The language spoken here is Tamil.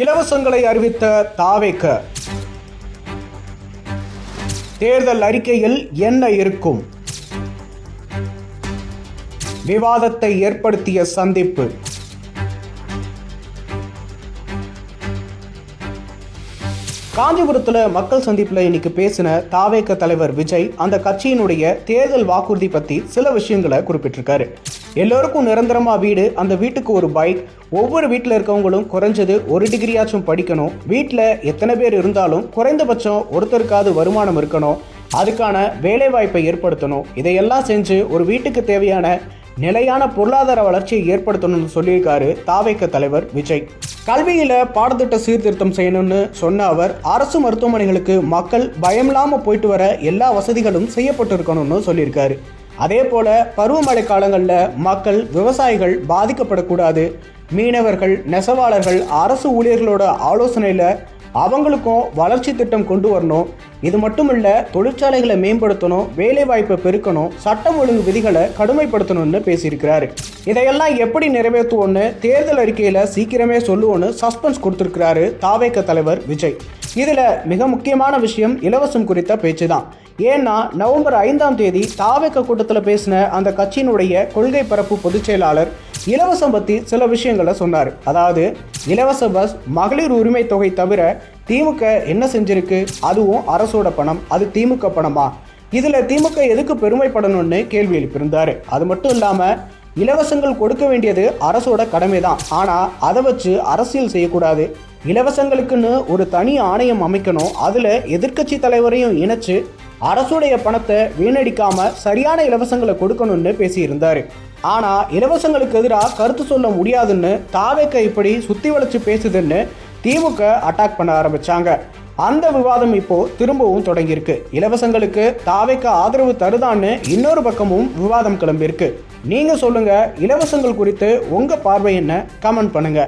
இலவசங்களை அறிவித்த தாவேக. தேர்தல் அறிக்கையில் என்ன இருக்கும்? விவாதத்தை ஏற்படுத்திய சந்திப்பு. காஞ்சிபுரத்தில் மக்கள் சந்திப்பில் இன்னைக்கு பேசின தாவேக தலைவர் விஜய் அந்த கட்சியினுடைய தேர்தல் வாக்குறுதி பற்றி சில விஷயங்களை குறிப்பிட்டிருக்காரு. எல்லோருக்கும் நிரந்தரமாக வீடு, அந்த வீட்டுக்கு ஒரு பைக், ஒவ்வொரு வீட்டில் இருக்கவங்களும் குறைஞ்சது 1 டிகிரியாச்சும் படிக்கணும், வீட்டில் எத்தனை பேர் இருந்தாலும் குறைந்தபட்சம் ஒருத்தருக்காவது வருமானம் இருக்கணும், அதுக்கான வேலைவாய்ப்பை ஏற்படுத்தணும், இதையெல்லாம் செஞ்சு ஒரு வீட்டுக்கு தேவையான நிலையான பொருளாதார வளர்ச்சியை ஏற்படுத்தணும்னு சொல்லியிருக்காரு தாவேக தலைவர் விஜய். கல்வியில் பாடத்திட்ட சீர்திருத்தம் செய்யணும்னு சொன்ன அவர், அரசு மருத்துவமனைகளுக்கு மக்கள் பயமில்லாமல் போயிட்டு வர எல்லா வசதிகளும் செய்யப்பட்டு இருக்கணும்னு சொல்லியிருக்காரு. அதே போல பருவமழை காலங்களில் மக்கள், விவசாயிகள் பாதிக்கப்படக்கூடாது, மீனவர்கள், நெசவாளர்கள் அரசு ஊழியர்களோட ஆலோசனையில் அவங்களுக்கும் வளர்ச்சி திட்டம் கொண்டு வரணும். இது மட்டும் இல்லை, தொழிற்சாலைகளை மேம்படுத்தணும், வேலைவாய்ப்பை பெருக்கணும், சட்டம் ஒழுங்கு விதிகளை கடுமைப்படுத்தணும்னு பேசியிருக்கிறாரு. இதையெல்லாம் எப்படி நிறைவேற்றுவோன்னு தேர்தல் அறிக்கையில் சீக்கிரமே சொல்லுவோன்னு சஸ்பென்ஸ் கொடுத்துருக்கிறாரு தாவேக தலைவர் விஜய். இதில் மிக முக்கியமான விஷயம் இலவசம் குறித்த பேச்சு தான். ஏன்னா நவம்பர் 5ஆம் தேதி தாவேக கூட்டத்தில் பேசின அந்த கட்சியினுடைய கொள்கை பரப்பு பொதுச் செயலாளர் இலவசம் பற்றி சில விஷயங்களை சொன்னார். அதாவது இலவச பஸ், மகளிர் உரிமை தொகை தவிர திமுக என்ன செஞ்சிருக்கு, அதுவும் அரசோட பணம், அது திமுக பணமா, இதில் திமுக எதுக்கு பெருமைப்படணும்னு கேள்வி எழுப்பியிருந்தார். அது மட்டும் இல்லாமல் இலவசங்கள் கொடுக்க வேண்டியது அரசோட கடமை தான், ஆனால் அதை வச்சு அரசியல் செய்யக்கூடாது, இலவசங்களுக்குன்னு ஒரு தனி ஆணையம் அமைக்கணும், அதில் எதிர்க்கட்சி தலைவரையும் இணைச்சு அரசுடைய பணத்தை வீணடிக்காம சரியான இலவசங்களை கொடுக்கணும்னு பேசியிருந்தார். ஆனால் இலவசங்களுக்கு எதிராக கருத்து சொல்ல முடியாதுன்னு தாவேக இப்படி சுத்தி வளைச்சு பேசுதுன்னு திமுக அட்டாக் பண்ண ஆரம்பிச்சாங்க. அந்த விவாதம் இப்போ திரும்பவும் தொடங்கியிருக்கு. இலவசங்களுக்கு தாவேக ஆதரவு தருதான்னு இன்னொரு பக்கமும் விவாதம் கிளம்பியிருக்கு. நீங்க சொல்லுங்க, இலவசங்கள் குறித்து உங்க பார்வை என்ன? கமெண்ட் பண்ணுங்க.